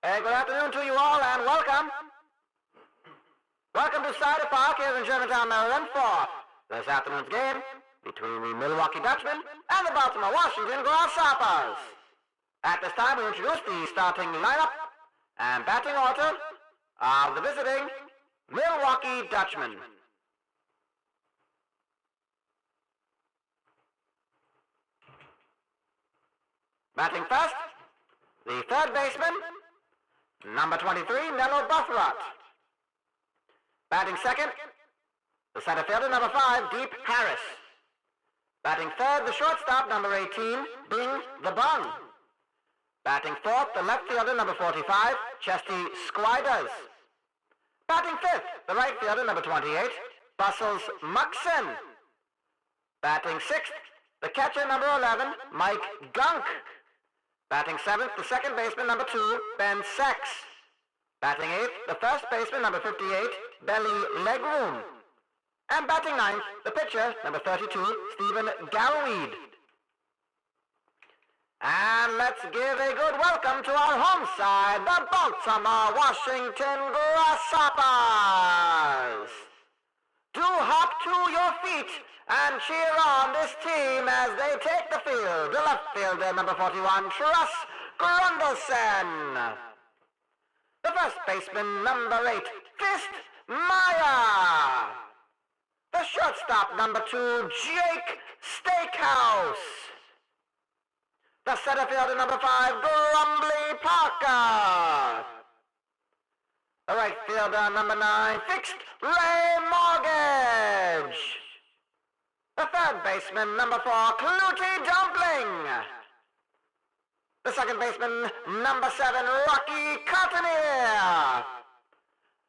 Good afternoon to you all and welcome. Welcome to Cider Park here in Germantown, Maryland for this afternoon's game between the Milwaukee Dutchmen and the Baltimore-Washington Grasshoppers. At this time, we introduce the starting lineup and batting order of the visiting Milwaukee Dutchmen. Batting first, the third baseman, number 23, Nello Buthrat. Batting second, the center fielder, number 5, Deep Harris. Batting third, the shortstop, number 18, Bing the Bung. Batting fourth, the left fielder, number 45, Chesty Squiders. Batting fifth, the right fielder, number 28, Bustles Muxon. Batting sixth, the catcher, number 11, Mike Gunk. Batting seventh, the second baseman, number 2, Ben Sex. Batting eighth, the first baseman, number 58, Belly Legroom. And batting ninth, the pitcher, number 32, Stephen Galloway. And let's give a good welcome to our home side, the Baltimore-Washington Grasshoppers. Do hop to your feet and cheer on this team as they take the field. The left fielder, number 41, Truss Grundlesen. The first baseman, number 8, Fist Meyer. The shortstop, number 2, Jake Steakhouse. The center fielder, number 5, Grumbly Parker. The right fielder, number 9, Fixed Ray Mortgage. The third baseman, number 4, Clutie Dumpling. The second baseman, number 7, Rocky Cottoneer.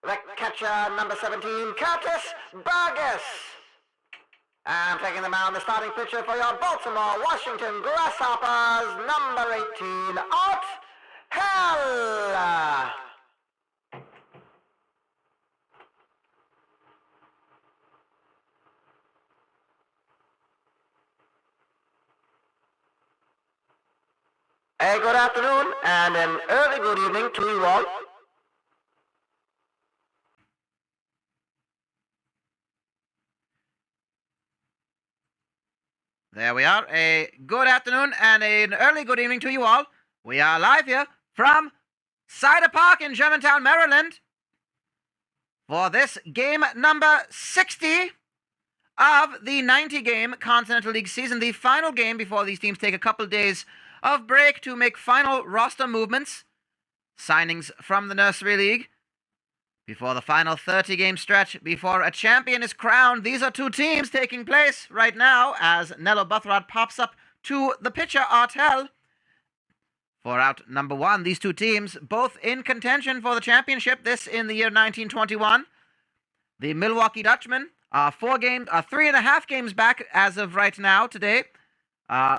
The catcher, number 17, Curtis Burgess. And taking the mound, the starting pitcher for your Baltimore-Washington Grasshoppers, number 18, Art Hell. A good afternoon and an early good evening to you all. There we are. A good afternoon and an early good evening to you all. We are live here from Cider Park in Germantown, Maryland for this game number 60 of the 90-game Continental League season, the final game before these teams take a couple days of break to make final roster movements, signings from the Nursery League, before the final 30-game stretch, before a champion is crowned. These are two teams taking place right now as Nello Buthrat pops up to the pitcher, Art Hell, for out number 1. These two teams both in contention for the championship, this in the year 1921. The Milwaukee Dutchmen are 3.5 games back as of right now, today,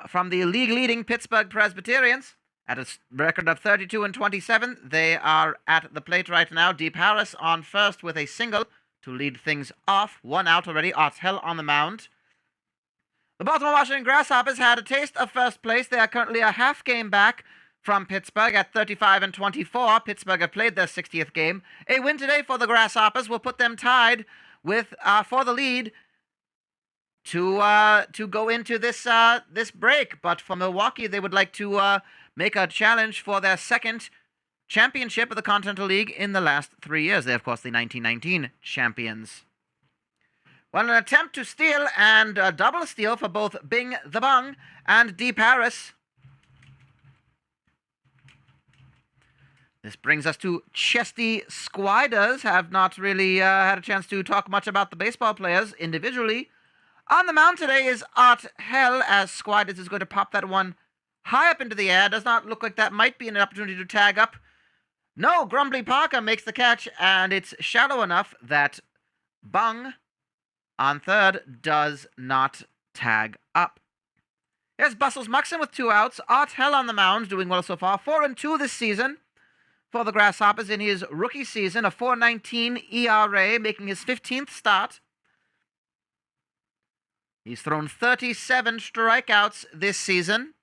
from the league-leading Pittsburgh Presbyterians. At a record of 32-27, they are at the plate right now. Deep Harris on first with a single to lead things off. 1 out already. Art Hell on the mound. The Baltimore-Washington Grasshoppers had a taste of first place. They are currently a half game back from Pittsburgh at 35-24. Pittsburgh have played their 60th game. A win today for the Grasshoppers will put them tied with for the lead to go into this break. But for Milwaukee, they would like to make a challenge for their second championship of the Continental League in the last 3 years. They're, of course, the 1919 champions. Well, an attempt to steal and a double steal for both Bing the Bung and Deep Harris. This brings us to Chesty Squiders. Have not really had a chance to talk much about the baseball players individually. On the mound today is Art Hell, as Squiders is going to pop that one high up into the air. Does not look like that might be an opportunity to tag up. No, Grumbly Parker makes the catch, and it's shallow enough that Bung on third does not tag up. Here's Bustles Muxon with 2 outs. Art Hell on the mound, doing well so far. 4-2 this season for the Grasshoppers in his rookie season. A 4.19 ERA, making his 15th start. He's thrown 37 strikeouts this season.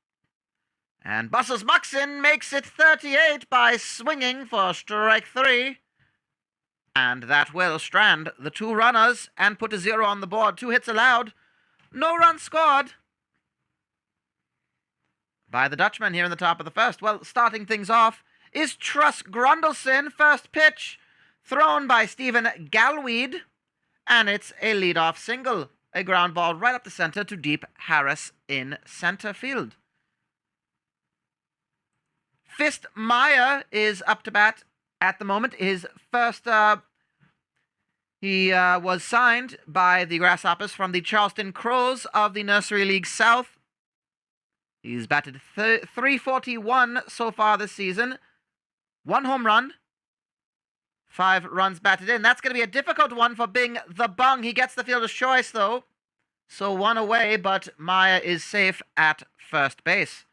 And Bustles Muxin makes it 38 by swinging for strike 3. And that will strand the 2 runners and put a 0 on the board. 2 hits allowed. No runs scored by the Dutchmen here in the top of the first. Well, starting things off is Truss Grundleson. First pitch thrown by Stephen Galloway. And it's a leadoff single. A ground ball right up the center to Deep Harris in center field. Fist Meyer is up to bat at the moment. His first, he was signed by the Grasshoppers from the Charleston Crows of the Nursery League South. He's batted .341 so far this season. 1 home run, 5 runs batted in. That's going to be a difficult one for Bing the Bung. He gets the fielder's choice, though. So 1 away, but Meyer is safe at first base.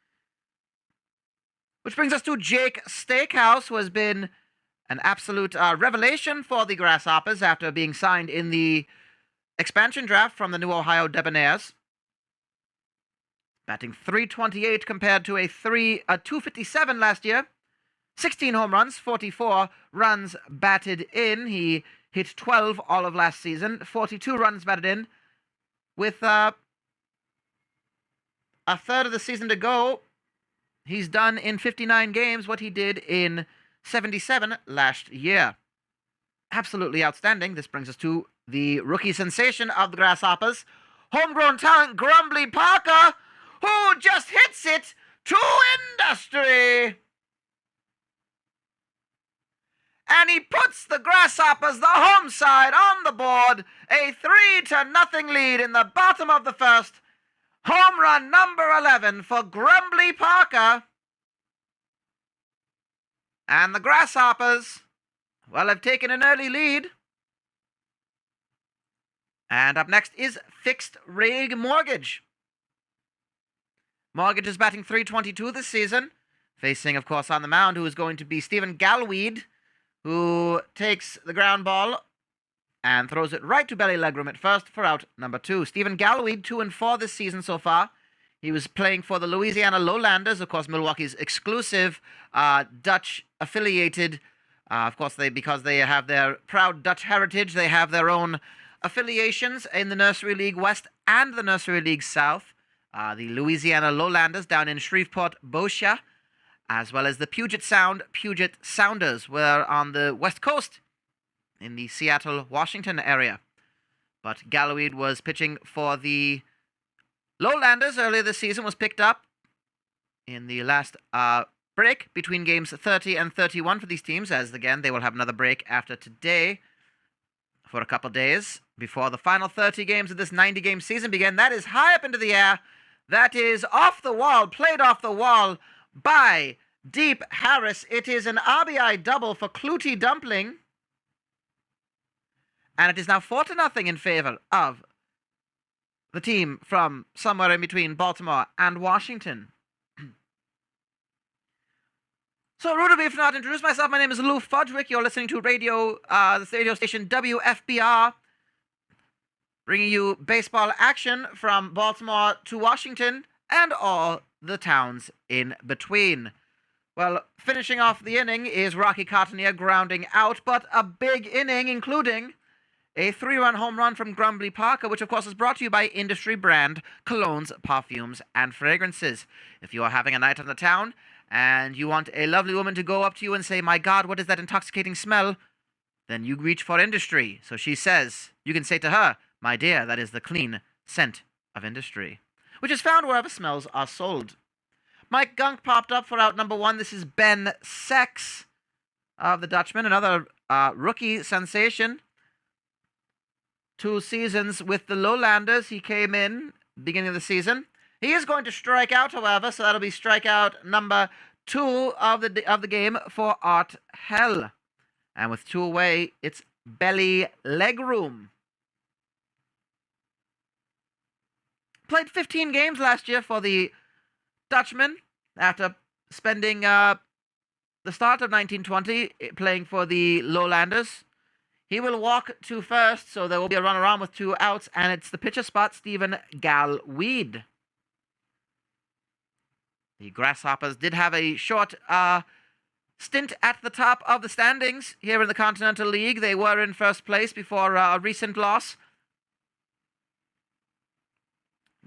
Which brings us to Jake Steakhouse, who has been an absolute revelation for the Grasshoppers after being signed in the expansion draft from the New Ohio Debonaires. Batting .328 compared to a .257 last year. 16 home runs, 44 runs batted in. He hit 12 all of last season. 42 runs batted in. With a third of the season to go, he's done in 59 games what he did in 77 last year. Absolutely outstanding. This brings us to the rookie sensation of the Grasshoppers, homegrown talent Grumbly Parker, who just hits it to industry. And he puts the Grasshoppers, the home side, on the board. A 3-0 lead in the bottom of the first. Home run number 11 for Grumbly Parker. And the Grasshoppers, well, have taken an early lead. And up next is Fixed Rig Mortgage. Mortgage is batting .322 this season. Facing, of course, on the mound, who is going to be Stephen Galloway, who takes the ground ball and throws it right to belly legroom at first for out number 2. Stephen Galloway, 2-4 this season so far. He was playing for the Louisiana Lowlanders, of course, Milwaukee's exclusive Dutch-affiliated. Of course, because they have their proud Dutch heritage, they have their own affiliations in the Nursery League West and the Nursery League South. The Louisiana Lowlanders down in Shreveport, Bossier, as well as the Puget Sounders were on the West Coast in the Seattle, Washington area. But Galloway was pitching for the Lowlanders earlier this season, was picked up in the last break between games 30 and 31 for these teams, as again, they will have another break after today for a couple days before the final 30 games of this 90-game season begin. That is high up into the air. That is off the wall, played off the wall by Deep Harris. It is an RBI double for Clooty Dumpling. And it is now 4-0 in favor of the team from somewhere in between Baltimore and Washington. So, rude of me if not introduce myself. My name is Lou Fudgewick. You're listening to the radio station WFBR, bringing you baseball action from Baltimore to Washington and all the towns in between. Well, finishing off the inning is Rocky Cottoneer grounding out, but a big inning, including a 3-run home run from Grumbly Parker, which of course is brought to you by industry brand colognes, perfumes, and fragrances. If you are having a night on the town and you want a lovely woman to go up to you and say, "My God, what is that intoxicating smell?" then you reach for industry. So she says, you can say to her, "My dear, that is the clean scent of industry," which is found wherever smells are sold. Mike Gunk popped up for out number 1. This is Ben Sex of the Dutchmen, another rookie sensation. 2 seasons with the Lowlanders. He came in beginning of the season. He is going to strike out, however, so that'll be strikeout number 2 of the game for Art Hell. And with 2 away, it's belly legroom. Played 15 games last year for the Dutchmen after spending the start of 1920 playing for the Lowlanders. He will walk to first, so there will be a run around with 2 outs, and it's the pitcher spot, Stephen Galloway. The Grasshoppers did have a short stint at the top of the standings here in the Continental League. They were in first place before a recent loss.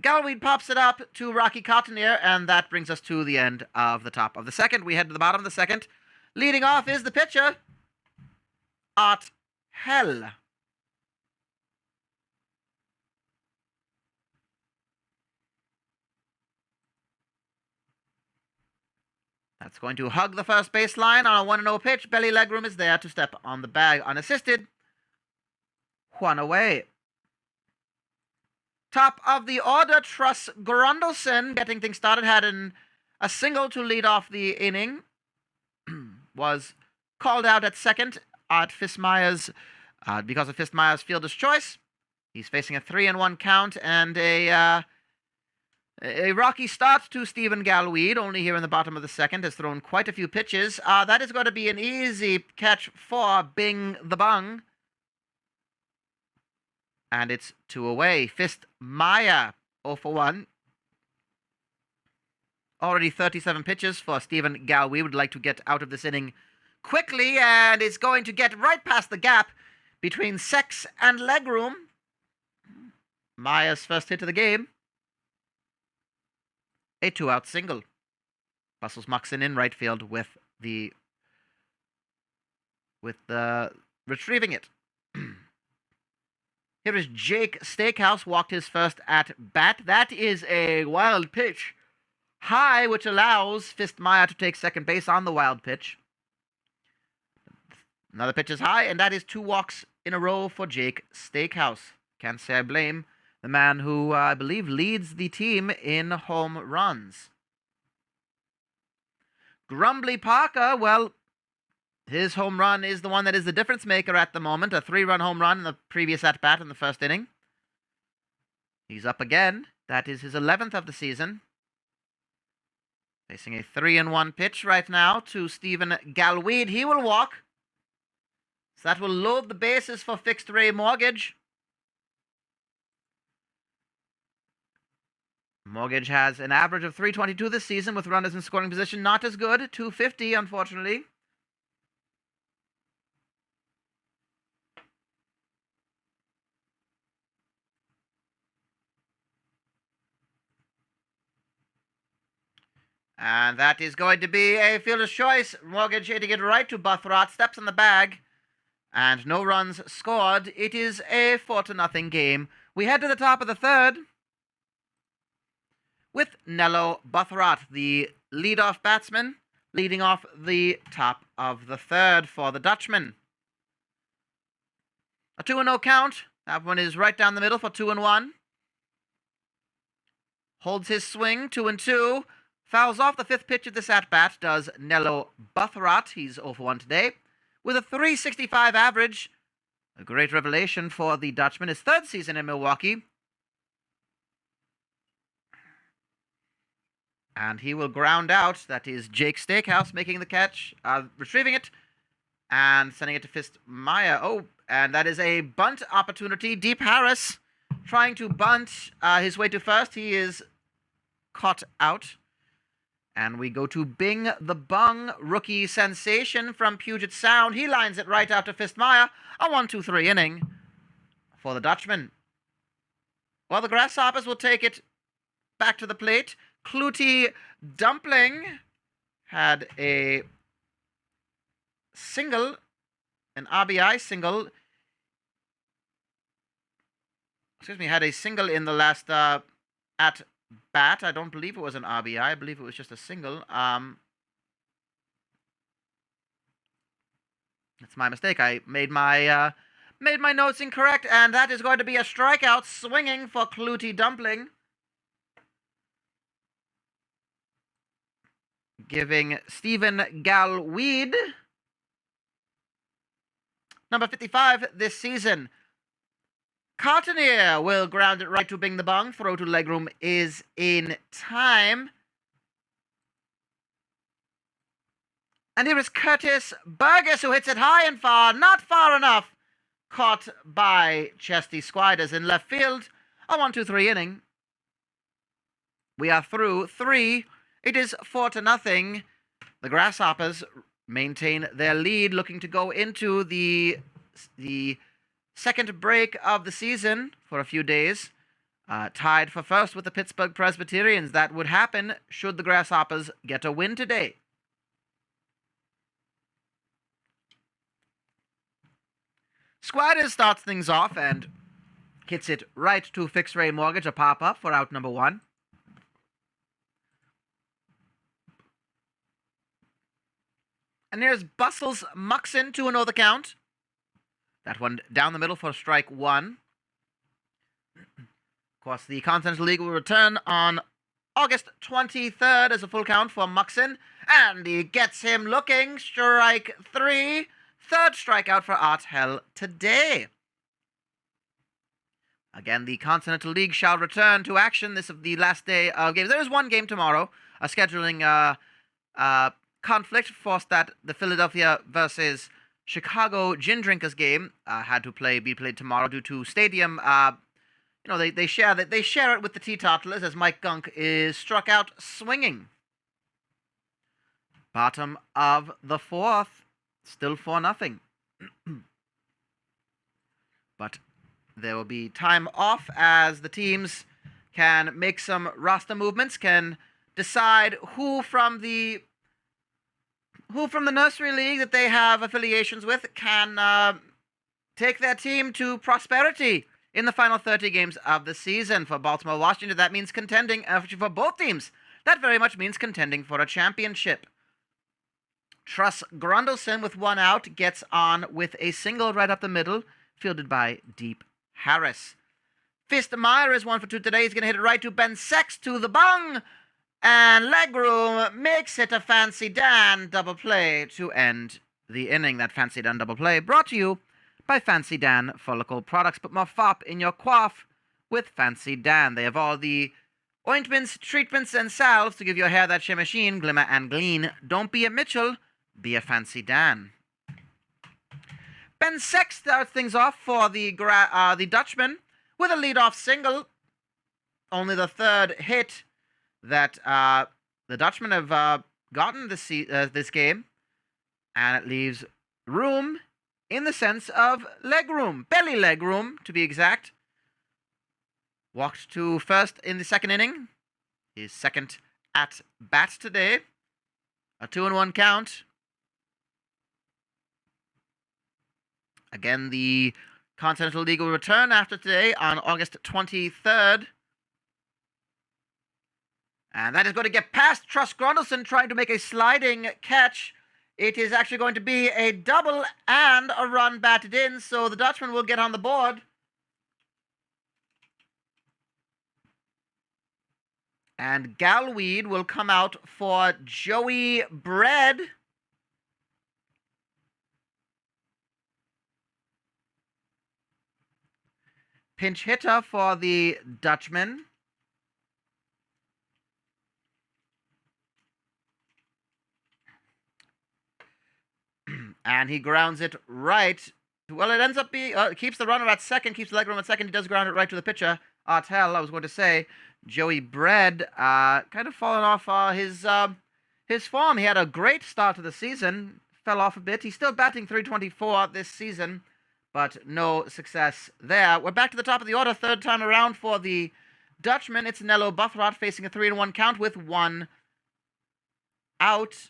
Galloway pops it up to Rocky Cottoneer, and that brings us to the end of the top of the second. We head to the bottom of the second. Leading off is the pitcher, Art Hell. That's going to hug the first baseline on a 1-0 pitch. Belly legroom is there to step on the bag unassisted. 1 away. Top of the order, Truss Grundlson, getting things started, had a single to lead off the inning. Was called out at second at Fistmeyer's, because of Fistmeyer's fielder's choice. He's facing a 3-1 count and a rocky start to Stephen Galloway, only here in the bottom of the second, has thrown quite a few pitches. That is going to be an easy catch for Bing the Bung. And it's 2 away. Fistmeyer, 0 for 1. Already 37 pitches for Stephen Galloway. Would like to get out of this inning quickly, and is going to get right past the gap between sex and legroom. Meyer's first hit of the game. A 2-out single. Bustles Muxon in right field with the retrieving it. Here is Jake Steakhouse, walked his first at bat. That is a wild pitch. High, which allows Fistmeyer to take second base on the wild pitch. Another pitch is high, and that is 2 walks in a row for Jake Steakhouse. Can't say I blame the man who, I believe, leads the team in home runs. Grumbly Parker, well, his home run is the one that is the difference maker at the moment. A 3-run home run in the previous at-bat in the first inning. He's up again. That is his 11th of the season. Facing a 3-1 pitch right now to Stephen Galloway. He will walk. So that will load the bases for Fixed Ray Mortgage. Mortgage has an average of 322 this season with runners in scoring position. Not as good. 250, unfortunately. And that is going to be a fielder's choice. Mortgage hitting it right to Buthroth. Steps on the bag. And no runs scored. It is a 4-0 game. We head to the top of the third with Nello Buthroth, the leadoff batsman, leading off the top of the third for the Dutchmen. A 2-0 count. That one is right down the middle for 2-1. Holds his swing, 2-2. Fouls off the 5th pitch of this at-bat, does Nello Buthroth. He's 0 for 1 today. With a .365 average. A great revelation for the Dutchman. His 3rd season in Milwaukee. And he will ground out. That is Jake Steakhouse making the catch. Retrieving it. And sending it to Fistmeyer. Oh, and that is a bunt opportunity. Deep Harris trying to bunt his way to first. He is caught out. And we go to Bing the Bung, rookie sensation from Puget Sound. He lines it right out to Fistmeyer. A 1-2-3 inning for the Dutchman. Well, the Grasshoppers will take it back to the plate. Clutie Dumpling had a single, an RBI single. Had a single in the last at bat. I don't believe it was an RBI. I believe it was just a single. That's my mistake. I made my notes incorrect, and that is going to be a strikeout swinging for Clutie Dumpling, giving Stephen Galloway number 55 this season. Cottoneer will ground it right to Bing the Bung. Throw to legroom is in time. And here is Curtis Burgess, who hits it high and far. Not far enough. Caught by Chesty Squiders in left field. A 1-2-3 inning. We are through 3 It is 4-0. The Grasshoppers maintain their lead, looking to go into the second break of the season for a few days, tied for first with the Pittsburgh Presbyterians. That would happen should the Grasshoppers get a win today. Cider starts things off and hits it right to Fixed Rate Mortgage, a pop-up for out number 1. And here's Bustles Muxin, 2-0 the count. That one down the middle for strike 1. Of course, the Continental League will return on August 23rd as a full count for Muxin. And he gets him looking. Strike 3. Third strikeout for Art Hell today. Again, the Continental League shall return to action. This is the last day of games. There is one game tomorrow. A scheduling conflict forced that the Philadelphia versus Chicago Gin Drinkers game had to be played tomorrow due to stadium. They share it with the Teetotalers as Mike Gunk is struck out swinging. Bottom of the 4th, still 4-0. But there will be time off as the teams can make some roster movements, can decide who from the nursery league that they have affiliations with can take their team to prosperity in the final 30 games of the season. For Baltimore-Washington, that means contending. For both teams, that very much means contending for a championship. Truss Grundleson with 1 out gets on with a single right up the middle, fielded by Deep Harris. Fist Meyer is 1 for 2 today. He's going to hit it right to Ben Sex to the bung. And Legroom makes it a Fancy Dan double play to end the inning. That Fancy Dan double play brought to you by Fancy Dan Follicle Products. Put more fop in your quaff with Fancy Dan. They have all the ointments, treatments, and salves to give your hair that shimmer sheen, glimmer, and gleam. Don't be a Mitchell, be a Fancy Dan. Ben Sex starts things off for the Dutchmen with a leadoff single. Only the third hit that the Dutchmen have gotten this game, and it leaves room in the sense of leg room, belly leg room to be exact. Walked to first in the second inning, his second at bat today, a 2-1 count. Again, the Continental League will return after today on August 23rd. And that is going to get past Truss Grundleson trying to make a sliding catch. It is actually going to be a double and a run batted in, so the Dutchman will get on the board. And Galloway will come out for Joey Bread. Pinch hitter for the Dutchman. And he grounds it right. Well, it ends up being... keeps the runner at second, keeps the leg room at second. He does ground it right to the pitcher. Artell, I was going to say. Joey Bread kind of fallen off his form. He had a great start to the season. Fell off a bit. He's still batting .324 this season, but no success there. We're back to the top of the order. Third time around for the Dutchman. It's Nello Buffrot facing a 3-1 count with 1 out.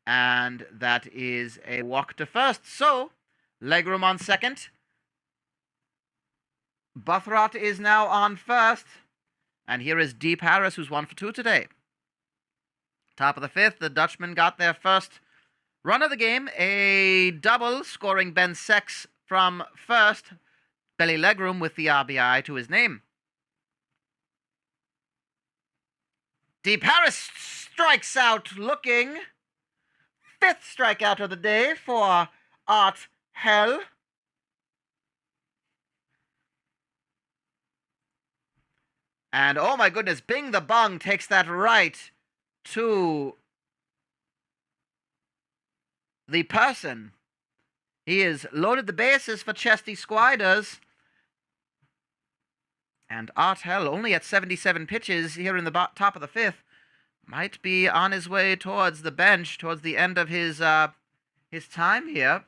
And that is a walk to first. So, legroom on second. Buffrot is now on first. And here is Deep Harris, who's 1 for 2 today. Top of the 5th, the Dutchmen got their first run of the game. A double, scoring Ben Sex from first. Belly legroom with the RBI to his name. Deep Harris strikes out looking. 5th strikeout of the day for Art Hell. And oh my goodness, Bing the Bung takes that right to the person. He has loaded the bases for Chesty Squiders. And Art Hell only at 77 pitches here in the top of the 5th. might be on his way towards the bench, towards the end of his time here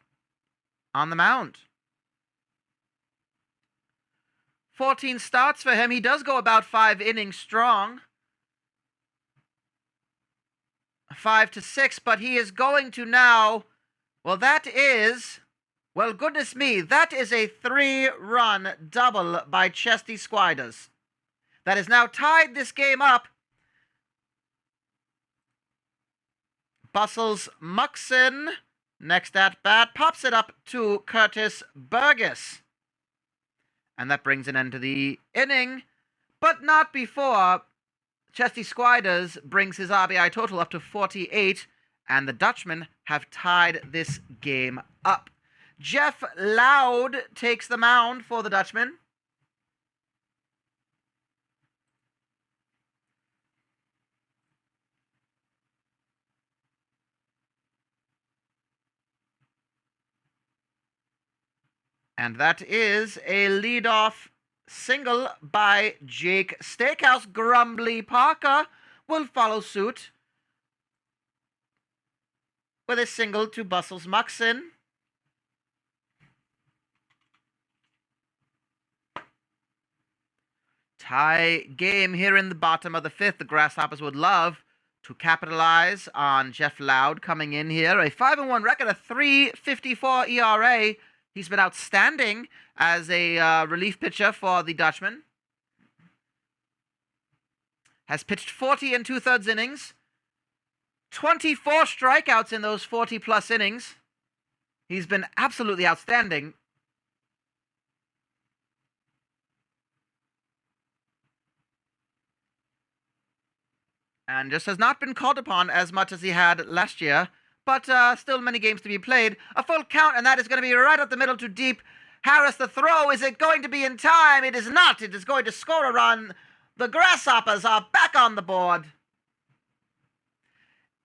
on the mound. 14 starts for him. He does go about 5 innings strong. 5 to 6, but he is going to now, well, that is, well, goodness me, that is a 3-run double by Chesty Squiders. That has now tied this game up. Bustles Muxon, next at bat, pops it up to Curtis Burgess. And that brings an end to the inning, but not before Chesty Squiders brings his RBI total up to 48, and the Dutchmen have tied this game up. Jeff Loud takes the mound for the Dutchmen. And that is a leadoff single by Jake Steakhouse. Grumbly Parker will follow suit with a single to Bustles Muxon. Tie game here in the bottom of the 5th. The Grasshoppers would love to capitalize on Jeff Loud coming in here. A 5-1 record, a 3.54 ERA. He's been outstanding as a relief pitcher for the Dutchmen. Has pitched 40 and 2/3 innings. 24 strikeouts in those 40-plus innings. He's been absolutely outstanding. And just has not been called upon as much as he had last year. But still many games to be played. A full count, and that is going to be right up the middle to deep. Harris the throw. Is it going to be in time? It is not. It is going to score a run. The Grasshoppers are back on the board.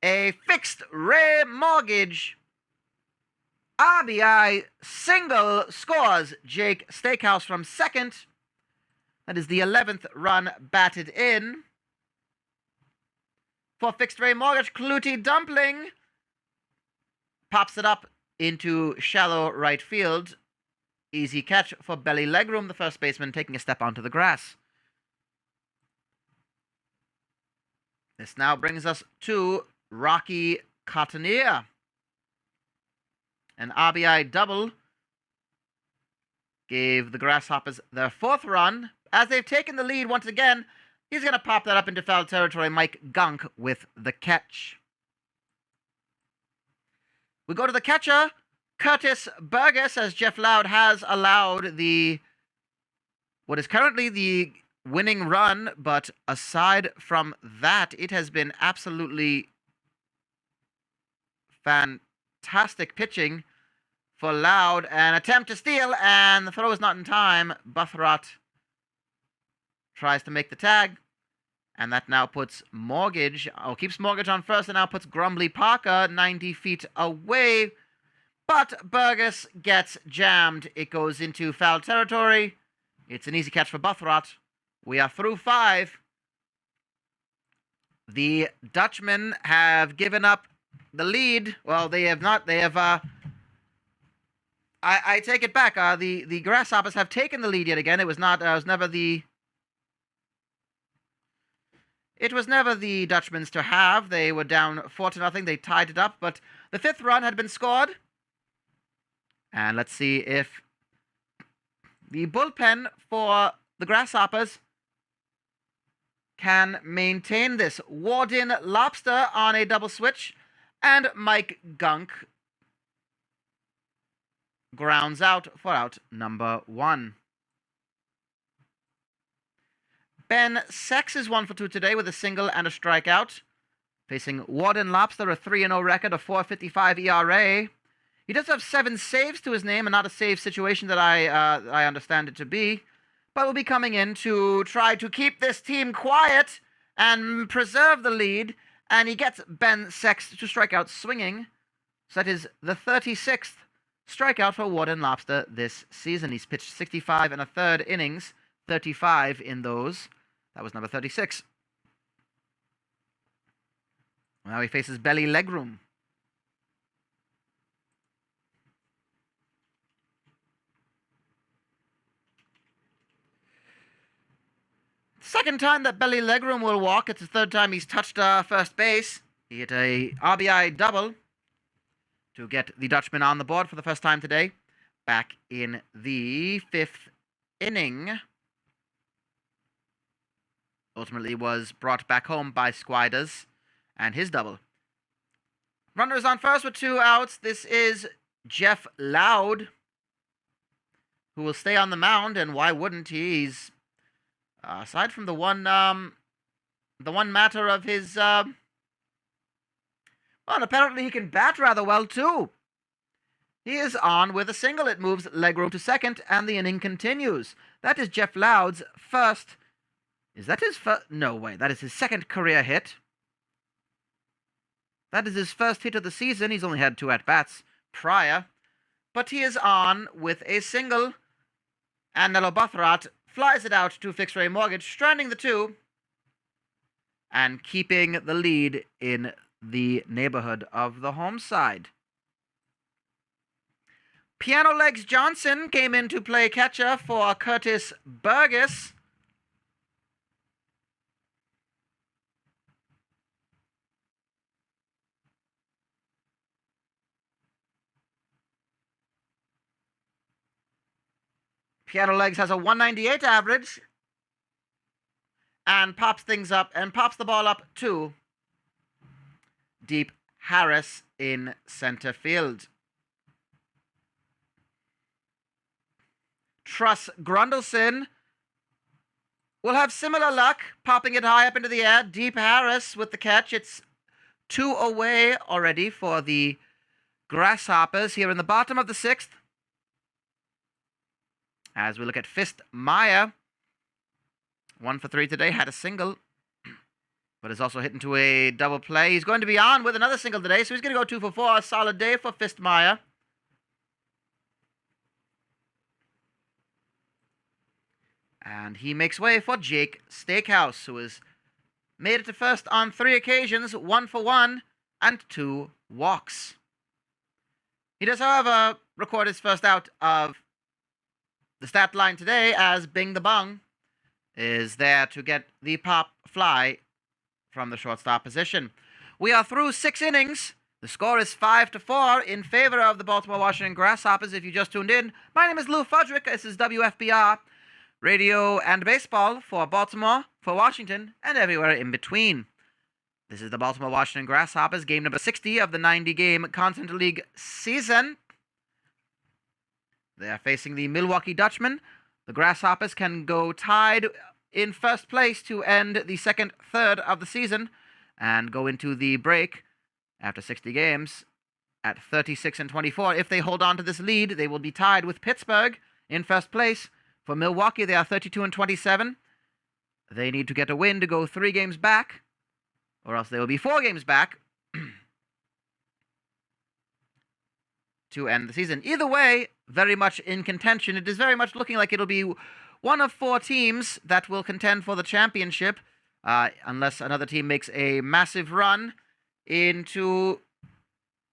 A fixed Ray Mortgage RBI single scores Jake Steakhouse from second. That is the 11th run batted in. For fixed Ray Mortgage, Clutie Dumpling pops it up into shallow right field. Easy catch for Belly Legroom, the first baseman, taking a step onto the grass. This now brings us to Rocky Cottoneer. An RBI double gave the Grasshoppers their 4th run. As they've taken the lead once again, he's going to pop that up into foul territory. Mike Gunk with the catch. We go to the catcher, Curtis Burgess, as Jeff Loud has allowed what is currently the winning run, but aside from that, it has been absolutely fantastic pitching for Loud. An attempt to steal, and the throw is not in time. Buthrat tries to make the tag. And that now puts keeps Mortgage on first, and now puts Grumbly Parker 90 feet away. But Burgess gets jammed. It goes into foul territory. It's an easy catch for Buthrat. We are through 5. The Dutchmen have given up the lead. Well, they have not. They have... I take it back. The Grasshoppers have taken the lead yet again. It was never the Dutchmen's to have. They were down 4-0. They tied it up, but the 5th run had been scored. And let's see if the bullpen for the Grasshoppers can maintain this. Warden Lobster on a double switch, and Mike Gunk grounds out for out number 1. Ben Sex is 1 for 2 today with a single and a strikeout. Facing Warden Lobster, a 3-0 record, a 4.55 ERA. He does have 7 saves to his name, and not a save situation that I understand it to be. But will be coming in to try to keep this team quiet and preserve the lead. And he gets Ben Sex to strike out swinging. So that is the 36th strikeout for Warden Lobster this season. He's pitched 65 1/3 innings, 35 in those. That was number 36. Now he faces belly legroom. Second time that belly legroom will walk. It's the third time he's touched first base. He hit a RBI double to get the Dutchman on the board for the first time today. Back in the 5th inning. Ultimately was brought back home by Squiders and his double. Runners on first with 2 outs. This is Jeff Loud, who will stay on the mound, and why wouldn't he? He's aside from the one matter of his well, apparently he can bat rather well too. He is on with a single. It moves legroom to second, and the inning continues. That is Jeff Loud's first. Is that his first? No way. That is his second career hit. That is his first hit of the season. He's only had 2 at-bats prior. But he is on with a single. And Nello Bothrat flies it out to Fixed Rate Mortgage, stranding the 2. And keeping the lead in the neighborhood of the home side. Piano Legs Johnson came in to play catcher for Curtis Burgess. Piano Legs has a 198 average and pops things up and pops the ball up to Deep Harris in center field. Truss Grundleson will have similar luck, popping it high up into the air. Deep Harris with the catch. It's 2 away already for the Grasshoppers here in the bottom of the 6th. As we look at Fist Meyer, 1 for 3 today, had a single, but is also hit into a double play. He's going to be on with another single today, so he's going to go 2 for 4. A solid day for Fist Meyer. And he makes way for Jake Steakhouse, who has made it to first on 3 occasions, 1 for 1, and 2 walks. He does, however, record his first out of the stat line today, as Bing the Bung is there to get the pop fly from the shortstop position. We are through 6 innings. The score is 5-4 in favor of the Baltimore-Washington Grasshoppers. If you just tuned in, my name is Lou Fudgewick. This is WFBR, radio and baseball for Baltimore, for Washington, and everywhere in between. This is the Baltimore-Washington Grasshoppers, game number 60 of the 90-game Continental League season. They are facing the Milwaukee Dutchmen. The Grasshoppers can go tied in first place to end the second third of the season and go into the break after 60 games at 36-24. If they hold on to this lead, they will be tied with Pittsburgh in first place. For Milwaukee, they are 32-27. They need to get a win to go 3 games back, or else they will be 4 games back to end the season. Either way, very much in contention. It is very much looking like it'll be one of 4 teams that will contend for the championship, unless another team makes a massive run into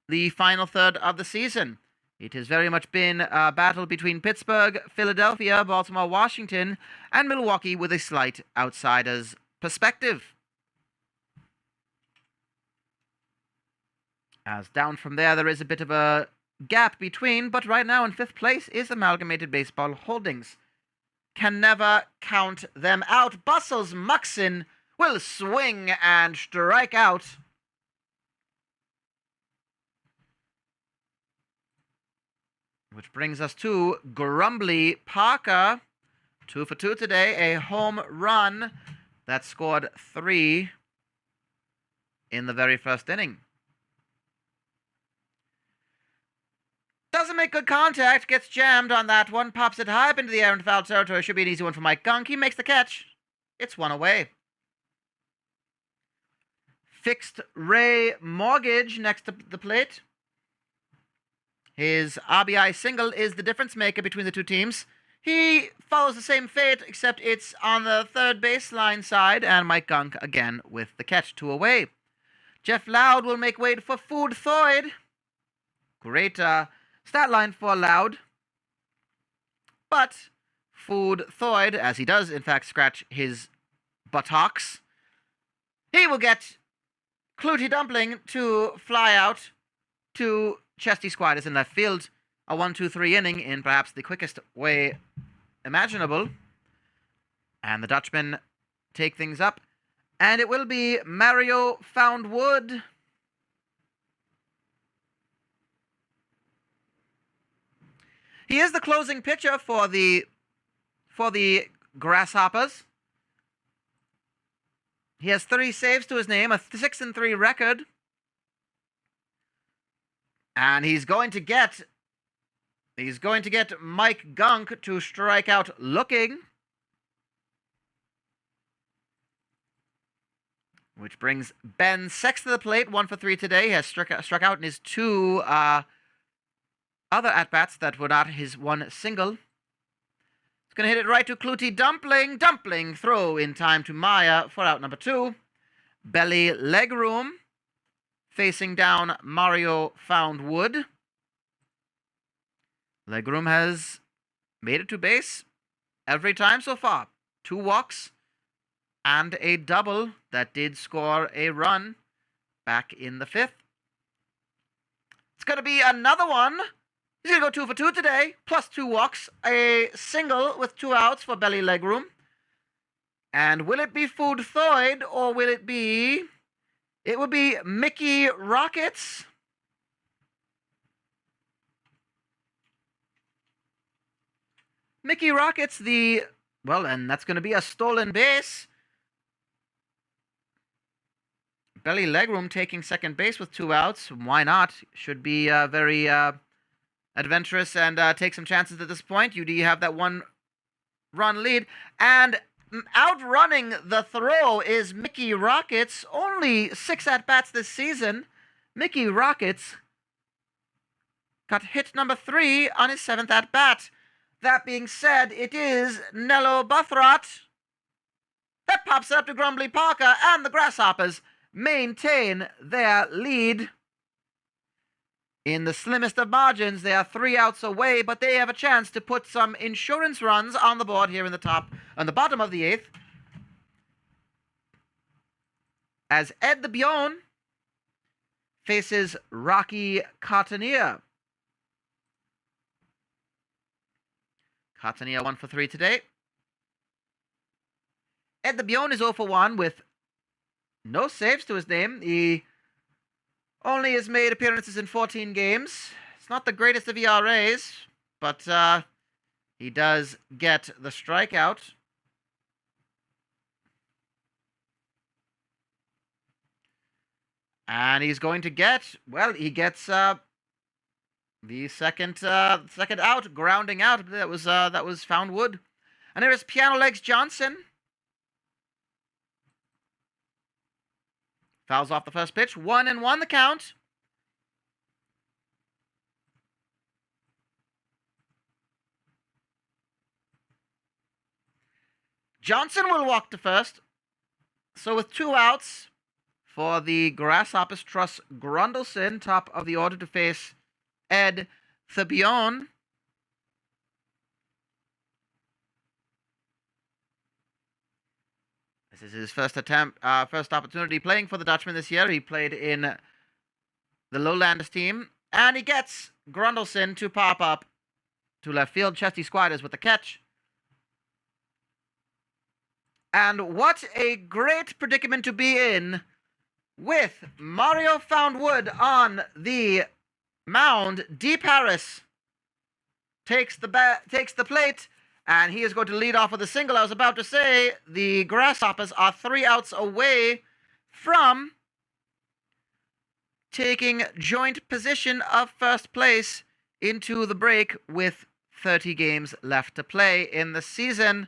the final third of the season. It has very much been a battle between Pittsburgh, Philadelphia, Baltimore, Washington, and Milwaukee with a slight outsider's perspective. As down from there is a bit of a gap between, but right now in 5th place is Amalgamated Baseball Holdings. Can never count them out. Bustles Muxin will swing and strike out. Which brings us to Grumbly Parker. 2 for 2 today. A home run that scored 3 in the very first inning. Doesn't make good contact, gets jammed on that one, pops it high up into the air in foul territory. Should be an easy one for Mike Gunk. He makes the catch. It's 1 away. Fixed Ray Mortgage next to the plate. His RBI single is the difference maker between the 2 teams. He follows the same fate, except it's on the third baseline side, and Mike Gunk again with the catch. 2 away. Jeff Loud will make way for Food Thoyd. Great stat line for Loud. But Food Thoyd, as he does in fact scratch his buttocks, he will get Clutie Dumpling to fly out to Chesty Squiders in left field. A 1-2-3 inning in perhaps the quickest way imaginable. And the Dutchmen take things up. And it will be Mario Foundwood. He is the closing pitcher for the Grasshoppers. He has 3 saves to his name, a 6-3 record. And he's going to get Mike Gunk to strike out looking. Which brings Ben Sex to the plate, 1 for 3 today. He has struck out in his 2 other at-bats that were not his 1 single. He's going to hit it right to Clutie Dumpling. Dumpling throw in time to Maya for out number 2. Belly Legroom facing down Mario Foundwood. Legroom has made it to base every time so far. 2 walks and a double that did score a run back in the 5th. It's going to be another one. He's going to go 2 for 2 today, plus 2 walks, a single with 2 outs for Belly Legroom. And will it be Food Thoyd or will it be... It would be Mickey Rockets. Mickey Rockets, and that's going to be a stolen base. Belly Legroom taking second base with 2 outs. Why not? Should be very adventurous and take some chances at this point. You do have that 1-run lead. And outrunning the throw is Mickey Rockets. Only 6 at-bats this season. Mickey Rockets got hit number 3 on his 7th at-bat. That being said, it is Nello Buthrat that pops up to Grumbly Parker, and the Grasshoppers maintain their lead. In the slimmest of margins, they are 3 outs away, but they have a chance to put some insurance runs on the board here on the bottom of the 8th. As Ed the Bjorn faces Rocky Cottoneer. Cottoneer 1 for 3 today. Ed the Bjorn is 0 for 1 with no saves to his name. He only has made appearances in 14 games. It's not the greatest of ERAs, but he does get the strikeout. And he's going to get, he gets the second out, grounding out. That was Foundwood. And there is Piano Legs Johnson. Fouls off the first pitch. 1-1 the count. Johnson will walk to first. So with 2 outs for the Grasshoppers, trust Grundleson, top of the order, to face Ed Thebion. This is his first opportunity playing for the Dutchmen this year. He played in the Lowlanders team. And he gets Grundleson to pop up to left field. Chesty Squiders with the catch. And what a great predicament to be in with Mario Foundwood on the mound. Deep Harris takes the plate, and he is going to lead off with a single. I was about to say the Grasshoppers are 3 outs away from taking joint position of first place into the break with 30 games left to play in the season.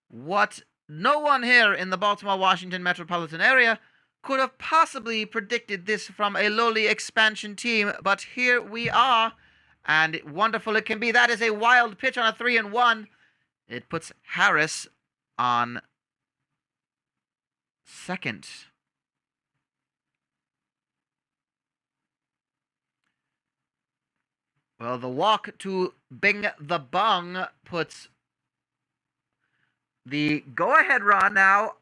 What no one here in the Baltimore-Washington metropolitan area could have possibly predicted this from a lowly expansion team, but here we are, and wonderful it can be. That is a wild pitch on a 3-1. It puts Harris on second. Well, the walk to Bing the Bung puts the go-ahead run now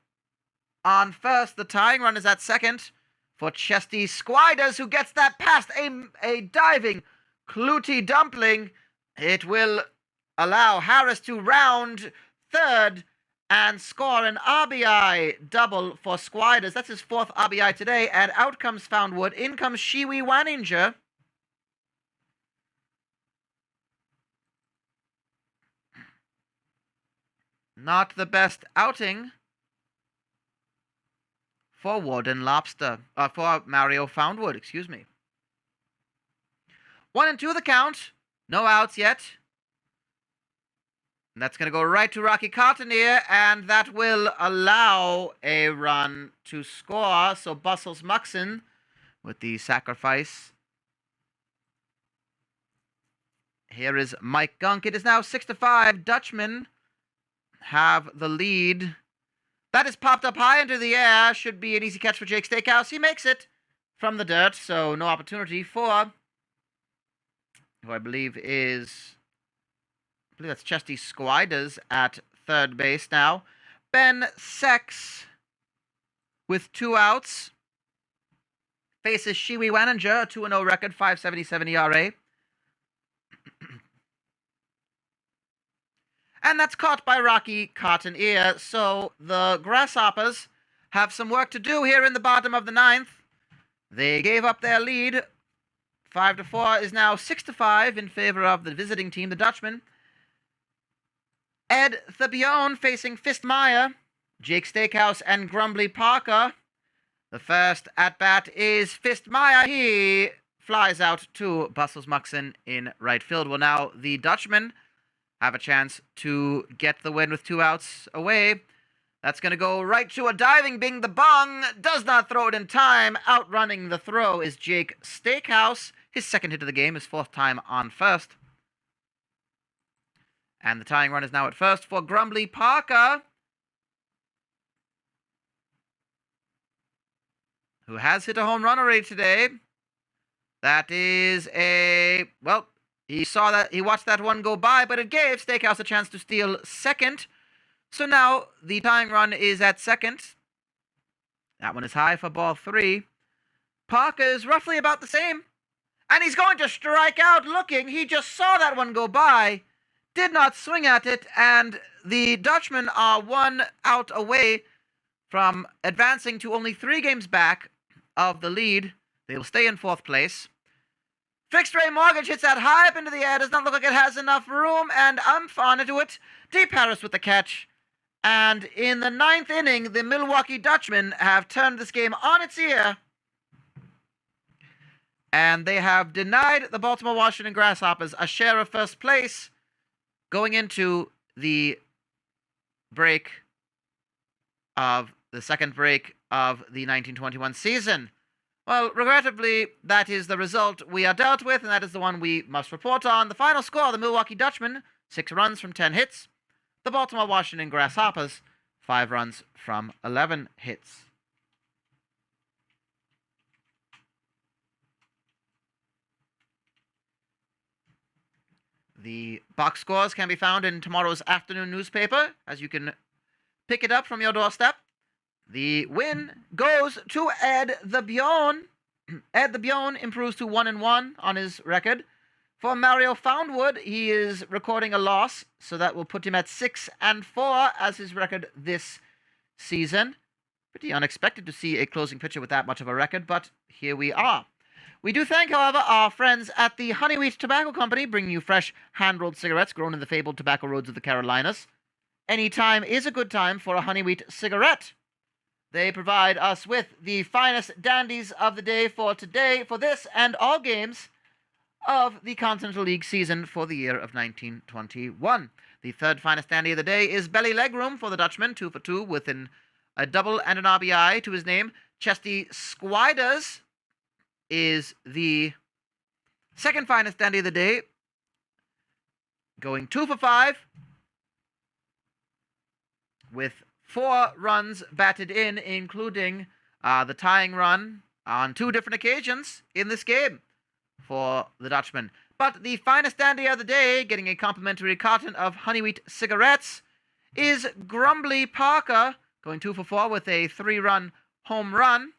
on first. The tying run is at second for Chesty Squiders, who gets that past a diving Clutie Dumpling. It will allow Harris to round third and score an RBI double for Squiders. That's his fourth RBI today. And out comes Foundwood. In comes Shiwi Waninger. Not the best outing for Warden Lobster. For Mario Foundwood, excuse me. 1-2 the count. No outs yet. And that's going to go right to Rocky Cottoneer, and that will allow a run to score. So Bustles Muxon with the sacrifice. Here is Mike Gunk. It is now 6-5. Dutchmen have the lead. That is popped up high into the air. Should be an easy catch for Jake Steakhouse. He makes it from the dirt, so no opportunity for who I believe that's Chesty Squiders at third base now. Ben Sex with 2 outs faces Shiwi Waninger, a 2-0 record, 5.77 ERA. And that's caught by Rocky Cottoneer. So the Grasshoppers have some work to do here in the bottom of the 9th. They gave up their lead. 5-4 is now 6-5 in favor of the visiting team, the Dutchmen. Ed Thabione facing Fistmeyer, Jake Steakhouse, and Grumbly Parker. The first at-bat is Fistmeyer. He flies out to Bustles Muxon in right field. Well, now the Dutchmen have a chance to get the win with 2 outs away. That's going to go right to a diving Bing the Bung. Does not throw it in time. Outrunning the throw is Jake Steakhouse. His second hit of the game, his 4th time on first. And the tying run is now at first for Grumbly Parker, who has hit a home run already today. That is he watched that one go by, but it gave Steakhouse a chance to steal second. So now the tying run is at second. That one is high for ball 3. Parker is roughly about the same. And he's going to strike out looking. He just saw that one go by, did not swing at it, and the Dutchmen are 1 out away from advancing to only 3 games back of the lead. They will stay in 4th place. Fixed Ray Mortgage hits that high up into the air. Does not look like it has enough room, and onto it. Deep Harris with the catch. And in the 9th inning, the Milwaukee Dutchmen have turned this game on its ear. And they have denied the Baltimore-Washington Grasshoppers a share of first place going into the second break of the 1921 season. Well, regrettably, that is the result we are dealt with, and that is the one we must report on. The final score, the Milwaukee Dutchmen, 6 runs from 10 hits. The Baltimore-Washington Grasshoppers, 5 runs from 11 hits. The box scores can be found in tomorrow's afternoon newspaper, as you can pick it up from your doorstep. The win goes to Ed Thabione. Ed Thabione improves to 1-1 on his record. For Mario Foundwood, he is recording a loss, so that will put him at 6-4 as his record this season. Pretty unexpected to see a closing pitcher with that much of a record, but here we are. We do thank, however, our friends at the Honeywheat Tobacco Company, bringing you fresh hand-rolled cigarettes grown in the fabled tobacco roads of the Carolinas. Any time is a good time for a Honeywheat cigarette. They provide us with the finest dandies of the day for today, for this and all games of the Continental League season for the year of 1921. The third finest dandy of the day is Belly Legroom for the Dutchman, 2 for 2, with a double and an RBI to his name. Chesty Squiders is the second finest dandy of the day, going 2 for 5, with 4 runs batted in, including the tying run on 2 different occasions in this game for the Dutchman. But the finest dandy of the day, getting a complimentary carton of honey wheat cigarettes, is Grumbly Parker, going 2 for 4 with a 3-run home run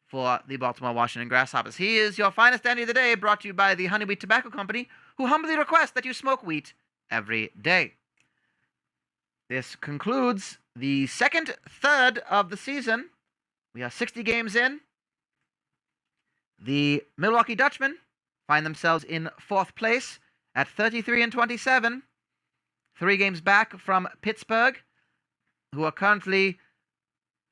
for the Baltimore-Washington Grasshoppers. He is your finest dandy of the day, brought to you by the Honey Wheat Tobacco Company, who humbly request that you smoke wheat every day. This concludes the second third of the season. We are 60 games in. The Milwaukee Dutchmen find themselves in 4th place at 33-27, 3 games back from Pittsburgh, who are currently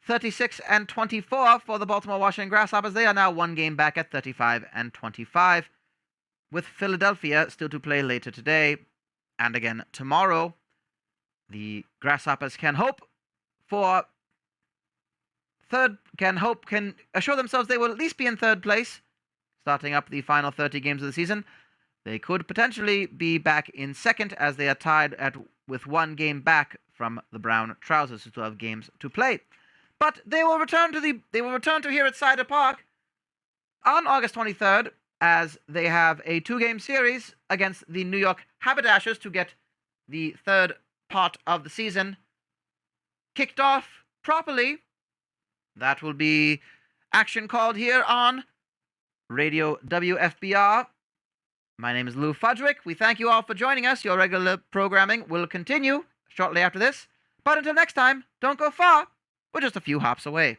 36-24 for the Baltimore-Washington Grasshoppers. They are now 1 game back at 35-25, with Philadelphia still to play later today and again tomorrow. The Grasshoppers can assure themselves they will at least be in 3rd place, starting up the final 30 games of the season. They could potentially be back in 2nd, as they are tied with 1 game back from the Brown Trousers, who still have games to play. But they will return to here at Cider Park on August 23rd, as they have a 2-game series against the New York Haberdashers to get the 3rd part of the season kicked off properly. That will be action called here on Radio WFBR. My name is Lou Fudgewick. We thank you all for joining us. Your regular programming will continue shortly after this. But until next time, don't go far. We're just a few hops away.